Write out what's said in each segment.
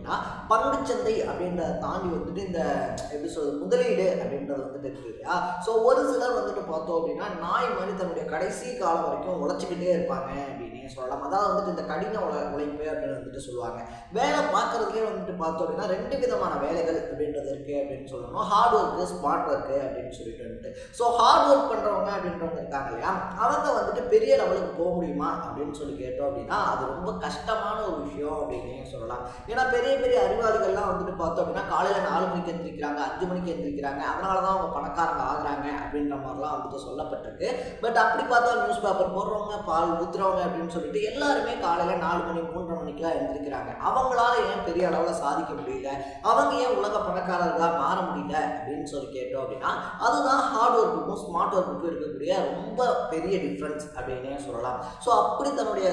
அப்படின்னா பங்குச்சந்தை அப்படின்றத தாண்டி வந்துட்டு இந்த எப்படி சொல்றது முதலீடு அப்படின்றது வந்துட்டு இருக்கு இல்லையா. ஸோ ஒரு சிலர் வந்துட்டு பார்த்தோம் அப்படின்னா நாய் மாதிரி தன்னுடைய கடைசி காலம் வரைக்கும் உழைச்சிக்கிட்டே இருப்பாங்க அப்படின்னே சொல்லலாம். அதாவது வந்துட்டு இந்த கடின உழைப்பு அப்படின்னு வந்துட்டு சொல்லுவாங்க. வேலை பார்க்கறதுலேயே வந்துட்டு பார்த்தோம் அப்படின்னா 2 விதமான வேலைகள் அப்படின்றது இருக்குது அப்படின்னு சொல்லணும். ஹார்ட் ஒர்க்கு, ஸ்மார்ட் ஒர்க்கு அப்படின்னு சொல்லிட்டு வந்துட்டு. ஸோ ஹார்ட் ஒர்க் பண்ணுறவங்க அப்படின்றவங்க இருக்காங்க இல்லையா, அவங்க வந்துட்டு பெரிய லெவலுக்கு போக முடியுமா அப்படின்னு சொல்லி கேட்டோம் அப்படின்னா அது ரொம்ப கஷ்டமான ஒரு விஷயம் அப்படின்னே சொல்லலாம். ஏன்னா பெரிய பெரிய அறிவாளிகள்லாம் வந்துட்டு பார்த்தோம் அப்படின்னா காலையில் 4 மணிக்கு எந்திரிக்கிறாங்க, 5 மணிக்கு எந்திரிக்கிறாங்க, அதனால தான் அவங்க பணக்காரங்க ஆகுறாங்க அப்படின்ற மாதிரிலாம் வந்துட்டு சொல்லப்பட்டிருக்கு. பட் அப்படி பார்த்தா நியூஸ் பேப்பர் போடுறவங்க, பால் ஊத்துறவங்க அப்படின்னு சொல்லிட்டு எல்லாருமே காலையில் 4 மணி 3:30 மணிக்கெலாம் எழுந்திருக்கிறாங்க. அவங்களால ஏன் பெரிய அளவில் சாதிக்க முடியல, அவங்க ஏன் உலக பணக்காரர்களாக மாற முடியல அப்படின்னு சொல்லி கேட்டோம் அப்படின்னா அதுதான் ஹார்ட் ஒர்க்குக்கும் ஸ்மார்ட் ஒர்க்குக்கும் இருக்கக்கூடிய ரொம்ப பெரிய டிஃப்ரென்ஸ் அப்படின்னே சொல்லலாம். ஸோ அப்படி தன்னுடைய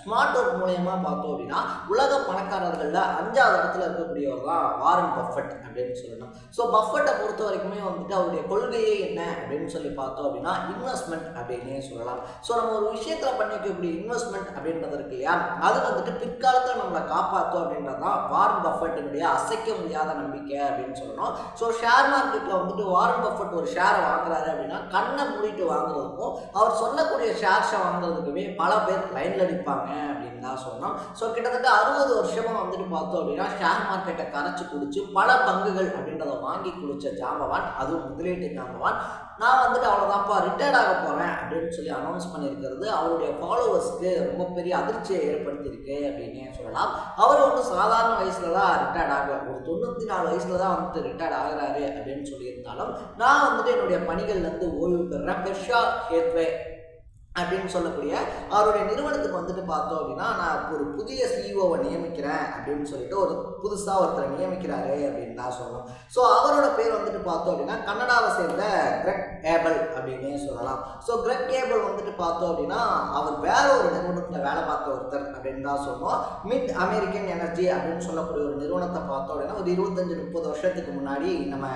ஸ்மார்ட் ஒர்க் மூலயமா பார்த்தோம் அப்படின்னா உலக பணக்காரர்களில் 5வது இடத்துல இருக்கக்கூடியவர் தான் வாரன் பஃபெட் அப்படின்னு சொல்லணும். ஸோ பஃபெட்டை பொறுத்த வரைக்குமே வந்துட்டு அவருடைய கொள்கையே என்ன அப்படின்னு சொல்லி பார்த்தோம் அப்படின்னா இன்வெஸ்ட்மெண்ட் அப்படின்னே சொல்லலாம். ஸோ நம்ம ஒரு விஷயத்தில் பண்ணிக்கக்கூடிய இன்வெஸ்ட்மெண்ட் அப்படின்றது இருக்கு இல்லையா, அது வந்துட்டு பிற்காலத்தில் நம்மளை காப்பாற்றும் அப்படின்றது தான் வாரன் பஃபெட்டினுடைய அசைக்க முடியாத நம்பிக்கை அப்படின்னு சொல்லணும். ஸோ ஷேர் மார்க்கெட்டில் வந்துட்டு வாரன் பஃபெட் ஒரு ஷேரை வாங்குறாரு அப்படின்னா கண்ணை மூடிட்டு வாங்குறதுக்கும் அவர் சொல்லக்கூடிய ஷேர்ஸை வாங்குறதுக்குமே பல பேர் லைனில் அடிப்பாங்க அப்படின்னு தான் சொல்லணும். ஸோ கிட்டத்தட்ட 60 வருஷமாக வந்துட்டு பார்த்தோம் அப்படின்னா ஷேர் மார்க்கெட்டை கரைச்சி குடிச்சு பல பங்குகள் அப்படின்றத வாங்கி குடிச்ச ஜாம்பவான், அதுவும் முதலீட்டு ஜாம்பவான். நான் வந்துட்டு அவ்வளோதான்ப்பா ரிட்டையர்ட் ஆக போகிறேன் அப்படின்னு சொல்லி அனௌன்ஸ் பண்ணியிருக்கிறது அவருடைய ஃபாலோவர்ஸ்க்கு ரொம்ப பெரிய அதிர்ச்சியை ஏற்படுத்தியிருக்கு அப்படின்னே சொல்லலாம். அவர் வந்து சாதாரண வயசில் தான் ரிட்டையர்ட் ஆக, ஒரு 94 வயசில் தான் வந்துட்டு ரிட்டையர்ட் ஆகிறாரு அப்படின்னு சொல்லியிருந்தாலும் நான் வந்துட்டு என்னுடைய பணிகள்லேருந்து ஓய்வு பெறுறேன், பெர்ஷா ஹேத்வே அப்படின்னு சொல்லக்கூடிய அவருடைய நிறுவனத்துக்கு வந்துட்டு பார்த்தோம் அப்படின்னா நான் ஒரு புதிய சிஇஓவை நியமிக்கிறேன் அப்படின்னு சொல்லிட்டு ஒரு புதுசாக ஒருத்தரை நியமிக்கிறாரு அப்படின்னு தான் சொல்லணும். ஸோ அவரோட பேர் வந்துட்டு பார்த்தோம் அப்படின்னா கனடாவை சேர்ந்த கிரெக் ஏபல் அப்படின்னே சொல்லலாம். ஸோ கிரெக் ஏபல் வந்துட்டு பார்த்தோம் அப்படின்னா அவர் வேற ஒரு நிறுவனத்தில் வேலை பார்த்த ஒருத்தர் அப்படின்னு தான் சொல்லணும். மிட் அமெரிக்கன் எனர்ஜி அப்படின்னு சொல்லக்கூடிய ஒரு நிறுவனத்தை பார்த்தோம் அப்படின்னா ஒரு 25-30 வருஷத்துக்கு முன்னாடி நம்ம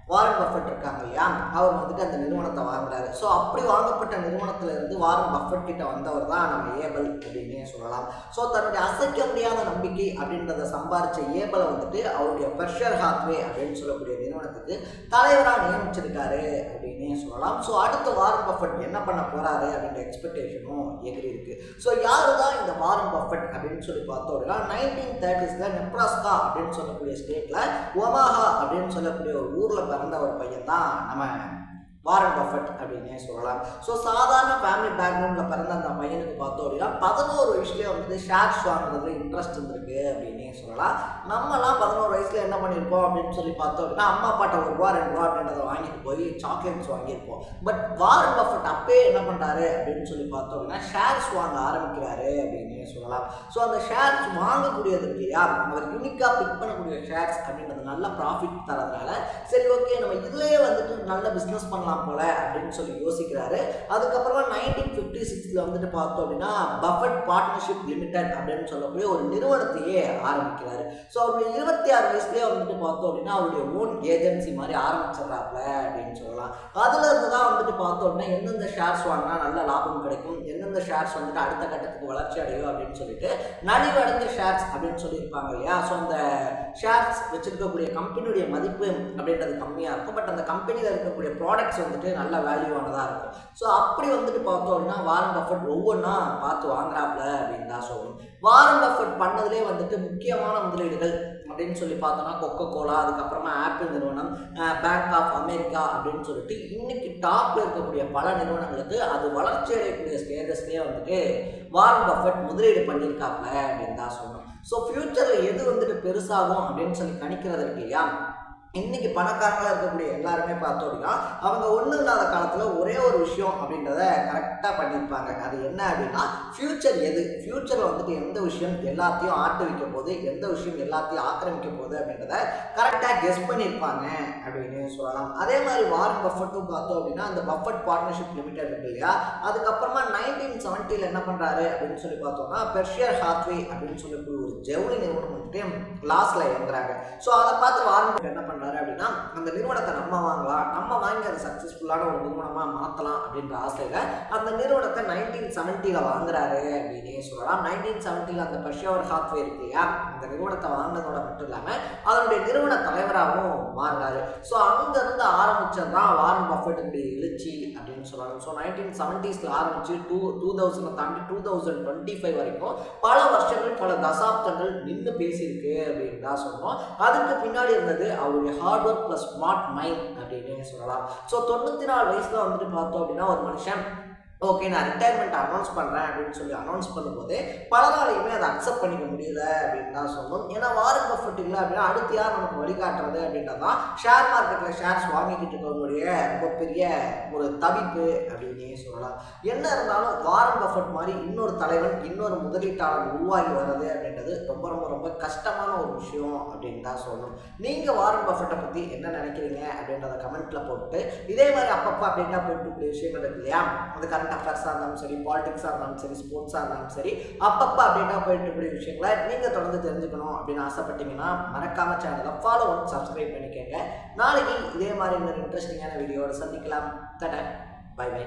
வாரன் பஃபெட் இருக்காங்க இல்லையா, அவர் வந்துட்டு அந்த நிறுவனத்தை வாங்குறாரு. ஸோ அப்படி வாங்கப்பட்ட நிறுவனத்தில் இருந்து வாரன் பஃபெட் கிட்ட வந்தவர் தான் நம்ம ஏபல் அப்படின்னே சொல்லலாம். ஸோ தன்னுடைய அசைக்க முடியாத நம்பிக்கை அப்படின்றத சம்பாரிச்ச ஏபலை வந்துட்டு அவருடைய பெர்ஷர் ஹாத்வே அப்படின்னு சொல்லக்கூடிய நிறுவனத்துக்கு தலைவராக நியமிச்சிருக்காரு அப்படின்னே சொல்லலாம். ஸோ அடுத்த வாரன் பஃபெட் என்ன பண்ண போறாரு அப்படின்ற எக்ஸ்பெக்டேஷனும் எகிரி இருக்கு. ஸோ யாரு தான் இந்த வாரன் பஃபெட் அப்படின்னு சொல்லி பார்த்தோம் அப்படின்னா 1930s நெப்ராஸ்கா அப்படின்னு சொல்லக்கூடிய ஸ்டேட்ல ஒமாஹா அப்படின்னு சொல்லக்கூடிய ஒரு ஊர்ல பிறந்த ஒரு பையன் தான் நம்ம வாரன் பஃபெட் அப்படின்னே சொல்லலாம். ஸோ சாதாரண ஃபேமிலி பேக்ரவுண்டில் பிறந்த அந்த பையனுக்கு பார்த்தோம் அப்படின்னா 11 வயசுலேயே வந்துட்டு ஷேர்ஸ் வாங்குறதுல இன்ட்ரெஸ்ட் இருந்திருக்கு அப்படின்னே சொல்லலாம். நம்மலாம் 11 வயசுல என்ன பண்ணியிருப்போம் அப்படின்னு சொல்லி பார்த்தோம் அப்படின்னா அம்மா அப்பாட்ட ₹1 ₹2 அப்படின்றத வாங்கிட்டு போய் சாக்லேட்ஸ் வாங்கியிருப்போம். பட் வாரன் பஃபெட் அப்பே என்ன பண்ணுறாரு அப்படின்னு சொல்லி பார்த்தோம் அப்படின்னா ஷேர்ஸ் வாங்க ஆரம்பிக்கிறாரு அப்படின்னே சொல்லலாம். ஸோ அந்த ஷேர்ஸ் வாங்கக்கூடியது இல்லையா, அவர் யூனிக்காக பிக் பண்ணக்கூடிய ஷேர்ஸ் அப்படின்றது நல்ல ப்ராஃபிட் தரதுனால சரி ஓகே நம்ம இதுலேயே வந்துட்டு நல்ல பிஸ்னஸ் பண்ணலாம் போல அப்படின்னு சொல்லி யோசிக்கிறாரு. அதுக்கப்புறமா 1956 வந்துட்டு பார்த்தோம் அப்படின்னா பஃபெட் பார்ட்னர்ஷிப் லிமிடெட் அப்படின்னு சொல்லக்கூடிய ஒரு நிறுவனத்தையே ஆரம்பிக்கிறாரு. ஸோ அவருடைய 26 வயசுலேயே வந்துட்டு பார்த்தோம் அப்படின்னா அவருடைய ஓன் ஏஜென்சி மாதிரி ஆரம்பிச்சிடறாப்ல அப்படின்னு சொல்லலாம். அதுல இருந்து தான் வந்துட்டு பார்த்தோம் அப்படின்னா எந்தெந்த ஷேர்ஸ் வாங்கினா நல்ல லாபம் கிடைக்கும், எந்தெந்த ஷேர்ஸ் வந்துட்டு அடுத்த கட்டத்துக்கு வளர்ச்சி அடையும் அப்படின்னு சொல்லிட்டு நலிவடைந்த ஷேர்ஸ் அப்படின்னு சொல்லியிருப்பாங்க இல்லையா. ஸோ அந்த ஷேர்ஸ் வச்சிருக்கக்கூடிய கம்பெனியுடைய மதிப்பு அப்படின்றது கம்மியாக இருக்கும், பட் அந்த கம்பெனியில் இருக்கக்கூடிய ப்ராடக்ட்ஸ் வந்துட்டு நல்ல வேல்யூவானதாக இருக்கும். ஸோ அப்படி வந்துட்டு பார்த்தோம் அப்படின்னா வாரன் பஃபெட் ஒவ்வொன்றா பார்த்து வாங்குறாப்ல அப்படின்னு தான் சொல்லணும். வாரன் பஃபெட் பண்ணதுலேயே வந்துட்டு முக்கியமான முதலீடுகள் அப்படின்னு சொல்லி பார்த்தோம்னா கொக்கோ கோலா, அதுக்கப்புறமா ஆப்பிள் நிறுவனம், பேங்க் ஆஃப் அமெரிக்கா அப்படின்னு சொல்லிட்டு இன்னைக்கு டாப்ல இருக்கக்கூடிய பல நிறுவனங்களுக்கு அது வளர்ச்சி அடையக்கூடிய ஸ்டேஜஸ்லேயே வந்துட்டு வாரன் பஃபெட் முதலீடு பண்ணியிருக்காப்ல அப்படின்னு தான் சொல்லணும். ஸோ ஃபியூச்சரில் எது வந்துட்டு பெருசாகும் அப்படின்னு சொல்லி கணிக்கிறது இருக்கு இல்லையா, இன்னைக்கு பணக்காரங்களாக இருக்கக்கூடிய எல்லாருமே பார்த்தோம் அப்படின்னா அவங்க ஒன்றும் இல்லாத காலத்தில் ஒரே ஒரு விஷயம் அப்படின்றத கரெக்டாக பண்ணியிருப்பாங்க. அது என்ன அப்படின்னா ஃபியூச்சர் எது, ஃபியூச்சரில் வந்துட்டு எந்த விஷயம் எல்லாத்தையும் ஆட்டு வைக்க போகுது, எந்த விஷயம் எல்லாத்தையும் ஆக்கிரமிக்க போகுது அப்படின்றத கரெக்டாக கெஸ் பண்ணியிருப்பாங்க அப்படின்னு சொல்லலாம். அதே மாதிரி வாரன் பஃபெட்டும் பார்த்தோம் அப்படின்னா அந்த பஃபெட் பார்ட்னர்ஷிப் லிமிடெட் இருக்கு இல்லையா, அதுக்கப்புறமா 1970 என்ன பண்ணுறாரு அப்படின்னு சொல்லி பார்த்தோம்னா பெர்ஷியர் ஹாத்வே அப்படின்னு சொல்லக்கூடிய ஒரு ஜவுளி நிறுவனம் வந்துட்டு லாஸ்ல இறங்குறாங்க. ஸோ அதை பார்த்து வாரன் பஃபெட் என்ன பண்ணுறாரு அப்படின்னா அப்படின்னா அந்த நிறுவனத்தை நம்ம வாங்கலாம், நம்ம வாங்கி அதை சக்ஸஸ்ஃபுல்லான ஒரு நிறுவனமாக மாற்றலாம் அப்படின்ற ஆசையில் அந்த நிறுவனத்தை 1970 வாங்குறாரு அப்படின்னே சொல்லலாம். 1970 அந்த பெர்க்ஷையர் ஹாத்வே இருக்கு இல்லையா, அந்த நிறுவனத்தை வாங்கினதோட மட்டும் இல்லாமல் அதனுடைய நிறுவன தலைவராகவும் மாறுறாரு. ஸோ அங்கிருந்து ஆரம்பிச்சது தான் வாரன் பஃபெட்டுடைய எழுச்சி அப்படின்னு சொல்லலாம். ஸோ 1970s ஆரம்பிச்சு 2000 தாண்டி 2025 வரைக்கும் பல வருஷங்கள் பல தசாப்தங்கள் நின்று பேசியிருக்கு அப்படின்னு தான் சொன்னோம். அதுக்கு பின்னாடி இருந்தது அவருடைய hard work plus smart mind அப்படின்னு சொல்லலாம். ஸோ 94 வயசுல வந்துட்டு பார்த்தோம் அப்படின்னா ஒரு மனுஷன் ஓகே நான் ரிட்டையர்மெண்ட் அனௌன்ஸ் பண்ணுறேன் அப்படின்னு சொல்லி அனௌன்ஸ் பண்ணும்போது பலராலையுமே அதை அக்செப்ட் பண்ணிக்க முடியல அப்படின்னு தான் சொல்லணும். ஏன்னா வாரன் பஃபெட் இல்லை அப்படின்னா அடுத்து யார் நமக்கு வழிகாட்டுறது அப்படின்றதான் ஷேர் மார்க்கெட்டில் ஷேர்ஸ் வாங்கிக்கிட்டு இருக்கவங்களுடைய ரொம்ப பெரிய ஒரு தவிப்பு அப்படின்னே சொல்லலாம். என்ன இருந்தாலும் வாரன் பஃபெட் மாதிரி இன்னொரு தலைவன் இன்னொரு முதலீட்டாளர் உருவாகி வர்றது அப்படின்றது ரொம்ப ரொம்ப ரொம்ப கஷ்டமான ஒரு விஷயம் அப்படின்னு தான் சொல்லணும். நீங்கள் வாரன் பஃபெட்டை பற்றி என்ன நினைக்கிறீங்க அப்படின்றத கமெண்ட்டில் போட்டு இதே மாதிரி அப்பப்போ அப்டேட்டாக போயிட்டு இருக்கிற விஷயங்கள் இருக்கு இல்லையா, அது கரண்ட் அஃபேர்ஸாக இருந்தாலும் சரி, பாலிடிக்ஸாக இருந்தாலும் சரி, ஸ்போர்ட்ஸாக இருந்தாலும் சரி, அப்பப்போ அப்டேட்டாக போயிட்டு இருக்கிற விஷயங்களை நீங்கள் தொடர்ந்து தெரிஞ்சுக்கணும் அப்படின்னு ஆசைப்பட்டீங்கன்னா மறக்காம சேனலை ஃபாலோ பண்ணி சப்ஸ்கிரைப் பண்ணிக்கோங்க. நாளைக்கு இதே மாதிரி இன்னொரு இன்ட்ரெஸ்டிங்கான வீடியோவோட சந்திக்கலாம். Bye by.